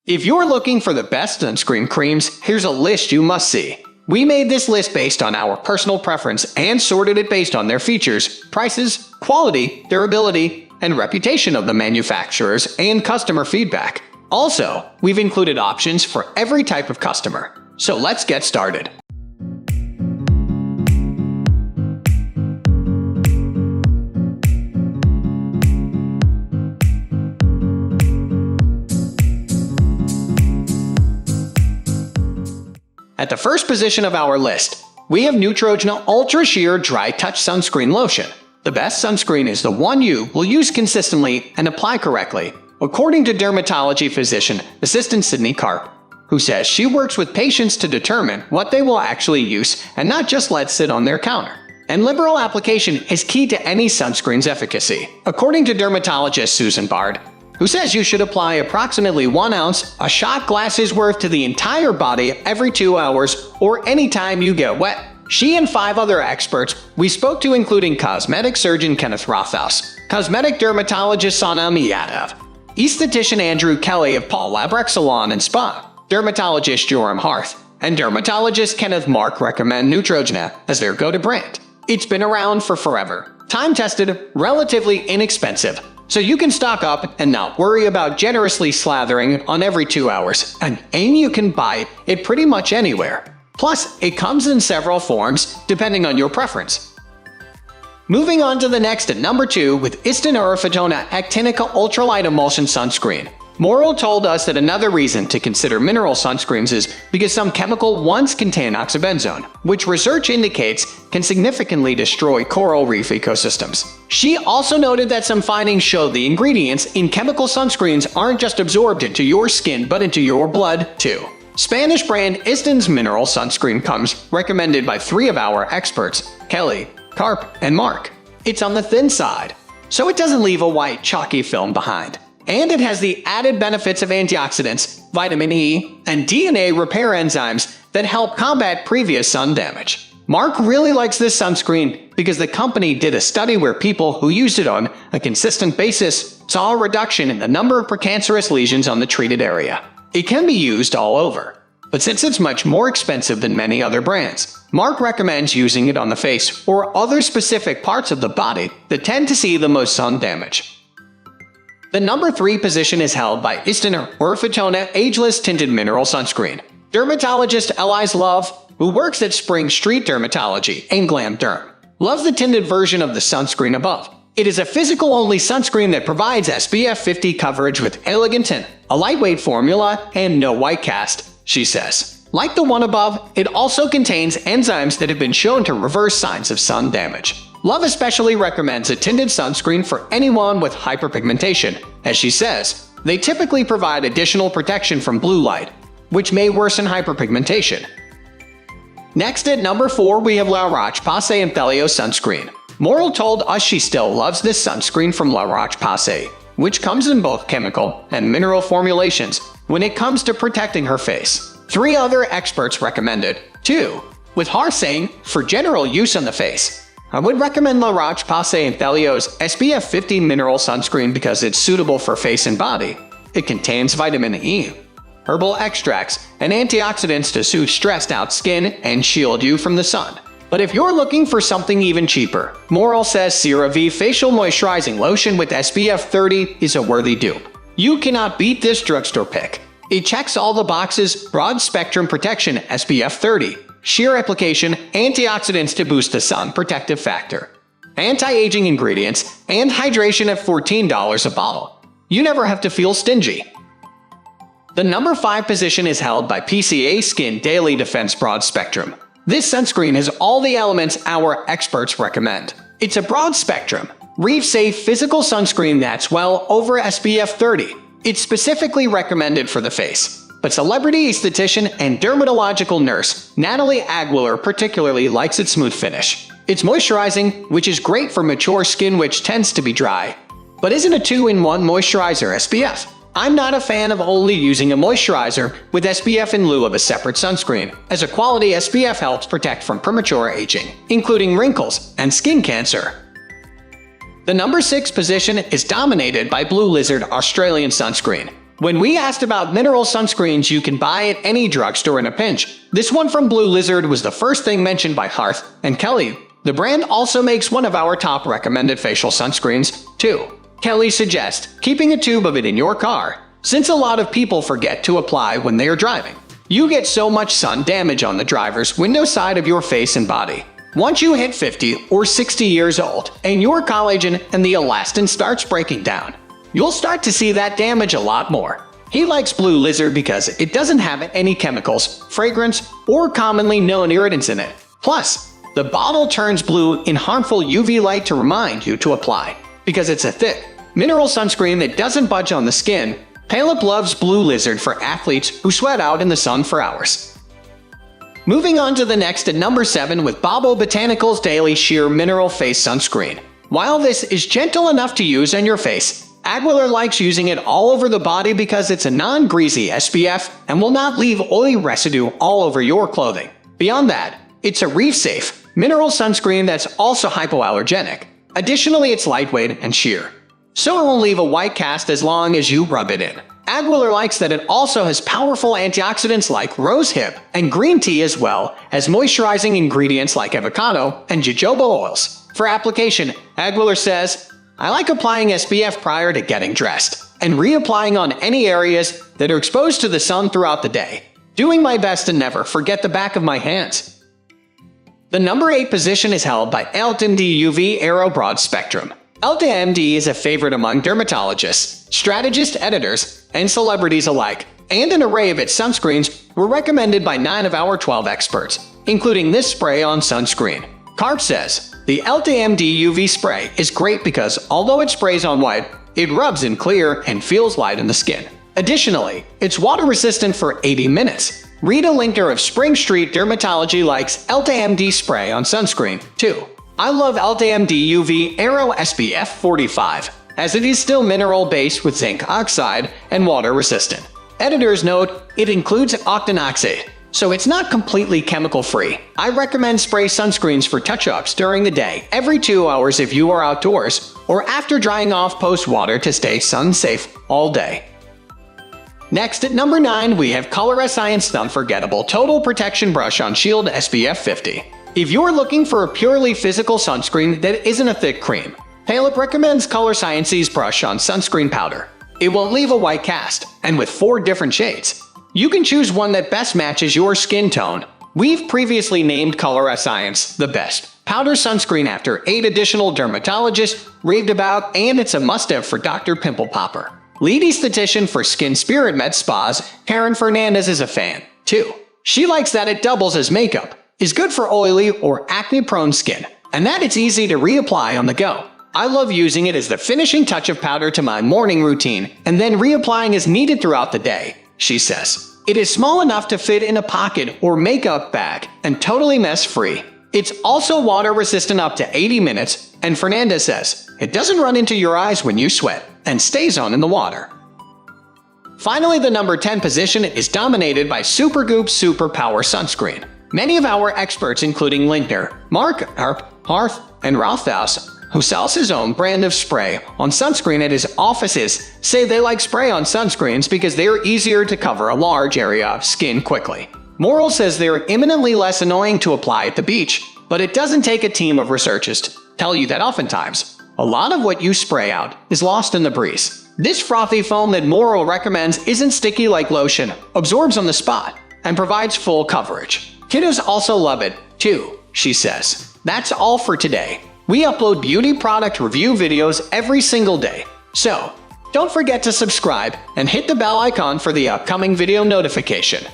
If you're looking for the best sunscreen creams, here's a list you must see. We made this list based on our personal preference and sorted it based on their features, prices, quality, durability, and reputation of the manufacturers and customer feedback. Also, we've included options for every type of customer. So let's get started. At the first position of our list, we have Neutrogena Ultra Sheer Dry Touch Sunscreen Lotion. The best sunscreen is the one you will use consistently and apply correctly, according to dermatology physician assistant Sydney Karp, who says she works with patients to determine what they will actually use and not just let sit on their counter. And liberal application is key to any sunscreen's efficacy, according to dermatologist Susan Bard, who says you should apply approximately 1 ounce, a shot glass's worth to the entire body every 2 hours or anytime you get wet. She and 5 other experts we spoke to, including cosmetic surgeon Kenneth Rothaus, cosmetic dermatologist Sonam Yadav, esthetician Andrew Kelly of Paul Labreck Salon and Spa, dermatologist Joram Harth, and dermatologist Kenneth Mark recommend Neutrogena as their go-to brand. It's been around for forever, time-tested, relatively inexpensive, so you can stock up and not worry about generously slathering on every 2 hours, and you can buy it pretty much anywhere. Plus, it comes in several forms, depending on your preference. Moving on to the next at number 2 with Istan Eryfotona Actinica Ultralight Emulsion Sunscreen. Morrill told us that another reason to consider mineral sunscreens is because some chemical ones contain oxybenzone, which research indicates can significantly destroy coral reef ecosystems. She also noted that some findings show the ingredients in chemical sunscreens aren't just absorbed into your skin but into your blood too. Spanish brand Isdan's mineral sunscreen comes recommended by 3 of our experts, Kelly, Karp, and Mark. It's on the thin side, so it doesn't leave a white chalky film behind. And it has the added benefits of antioxidants, vitamin E, and DNA repair enzymes that help combat previous sun damage. Mark really likes this sunscreen because the company did a study where people who used it on a consistent basis saw a reduction in the number of precancerous lesions on the treated area. It can be used all over, but since it's much more expensive than many other brands, Mark recommends using it on the face or other specific parts of the body that tend to see the most sun damage. The number 3 position is held by Istener Eryfotona Ageless Tinted Mineral Sunscreen. Dermatologist Elise Love, who works at Spring Street Dermatology and Glam Derm, loves the tinted version of the sunscreen above. It is a physical-only sunscreen that provides SPF 50 coverage with elegant tint, a lightweight formula, and no white cast, she says. Like the one above, it also contains enzymes that have been shown to reverse signs of sun damage. Love especially recommends a tinted sunscreen for anyone with hyperpigmentation. As she says, they typically provide additional protection from blue light, which may worsen hyperpigmentation. Next at number 4 we have La Roche Posay Anthelios Sunscreen. Morrill told us she still loves this sunscreen from La Roche Posay, which comes in both chemical and mineral formulations when it comes to protecting her face. 3 other experts recommend it, too, with Harth saying, for general use on the face, I would recommend La Roche Posay Anthelios SPF 50 Mineral Sunscreen because it's suitable for face and body. It contains vitamin E, herbal extracts, and antioxidants to soothe stressed out skin and shield you from the sun. But if you're looking for something even cheaper, Morrill says CeraVe Facial Moisturizing Lotion with SPF 30 is a worthy dupe. You cannot beat this drugstore pick. It checks all the boxes: broad spectrum protection SPF 30, sheer application, antioxidants to boost the sun protective factor, anti-aging ingredients, and hydration at $14 a bottle. You never have to feel stingy. The number 5 position is held by PCA Skin Daily Defense Broad Spectrum. This sunscreen has all the elements our experts recommend. It's a broad spectrum, reef-safe physical sunscreen that's well over SPF 30. It's specifically recommended for the face. But celebrity esthetician and dermatological nurse Natalie Aguilar particularly likes its smooth finish. It's moisturizing, which is great for mature skin which tends to be dry, but isn't a 2-in-1 moisturizer SPF. I'm not a fan of only using a moisturizer with SPF in lieu of a separate sunscreen, as a quality SPF helps protect from premature aging, including wrinkles and skin cancer. The number 6 position is dominated by Blue Lizard Australian Sunscreen. When we asked about mineral sunscreens you can buy at any drugstore in a pinch, this one from Blue Lizard was the first thing mentioned by Harth and Kelly. The brand also makes one of our top recommended facial sunscreens, too. Kelly suggests keeping a tube of it in your car, since a lot of people forget to apply when they are driving. You get so much sun damage on the driver's window side of your face and body. Once you hit 50 or 60 years old and your collagen and the elastin starts breaking down, you'll start to see that damage a lot more. He likes Blue Lizard because it doesn't have any chemicals, fragrance, or commonly known irritants in it. Plus, the bottle turns blue in harmful UV light to remind you to apply. Because it's a thick, mineral sunscreen that doesn't budge on the skin, Palip loves Blue Lizard for athletes who sweat out in the sun for hours. Moving on to the next at number 7 with Babo Botanicals Daily Sheer Mineral Face Sunscreen. While this is gentle enough to use on your face, Ageless likes using it all over the body because it's a non-greasy SPF and will not leave oily residue all over your clothing. Beyond that, it's a reef-safe, mineral sunscreen that's also hypoallergenic. Additionally, it's lightweight and sheer, so it won't leave a white cast as long as you rub it in. Ageless likes that it also has powerful antioxidants like rosehip and green tea, as well as moisturizing ingredients like avocado and jojoba oils. For application, Ageless says, I like applying SPF prior to getting dressed, and reapplying on any areas that are exposed to the sun throughout the day, doing my best to never forget the back of my hands. The number 8 position is held by Eltamd UV Aero Broad Spectrum. Eltamd is a favorite among dermatologists, strategists, editors, and celebrities alike, and an array of its sunscreens were recommended by 9 of our 12 experts, including this spray-on sunscreen. Carp says, the Eltamd UV spray is great because although it sprays on white, it rubs in clear and feels light in the skin. Additionally, it's water-resistant for 80 minutes. Rita Linkner of Spring Street Dermatology likes Eltamd spray on sunscreen, too. I love Eltamd UV Aero SPF 45, as it is still mineral-based with zinc oxide and water-resistant. Editors note it includes octinoxate, so it's not completely chemical-free. I recommend spray sunscreens for touch-ups during the day, every 2 hours if you are outdoors, or after drying off post-water to stay sun-safe all day. Next at number 9 we have Colorescience Unforgettable Total Protection Brush on Shield SPF 50. If you're looking for a purely physical sunscreen that isn't a thick cream, Palip recommends Colorescience's Brush on Sunscreen Powder. It won't leave a white cast, and with 4 different shades, you can choose one that best matches your skin tone. We've previously named Colorescience the best powder sunscreen after 8 additional dermatologists raved about, and it's a must-have for Dr. Pimple Popper. Lead esthetician for Skin Spirit Med Spas, Karen Fernandez is a fan, too. She likes that it doubles as makeup, is good for oily or acne-prone skin, and that it's easy to reapply on the go. I love using it as the finishing touch of powder to my morning routine, and then reapplying as needed throughout the day, she says. It is small enough to fit in a pocket or makeup bag, and totally mess-free. It's also water-resistant up to 80 minutes, and Fernandez says, it doesn't run into your eyes when you sweat, and stays on in the water. Finally, the number 10 position is dominated by Supergoop Super Power Sunscreen. Many of our experts, including Linkner, Mark Harth, and Rothhaus, who sells his own brand of spray on sunscreen at his offices, say they like spray on sunscreens because they are easier to cover a large area of skin quickly. Moral says they are imminently less annoying to apply at the beach, but it doesn't take a team of researchers to tell you that oftentimes, a lot of what you spray out is lost in the breeze. This frothy foam that Moral recommends isn't sticky like lotion, absorbs on the spot, and provides full coverage. Kiddos also love it, too, she says. That's all for today. We upload beauty product review videos every single day, so don't forget to subscribe and hit the bell icon for the upcoming video notification.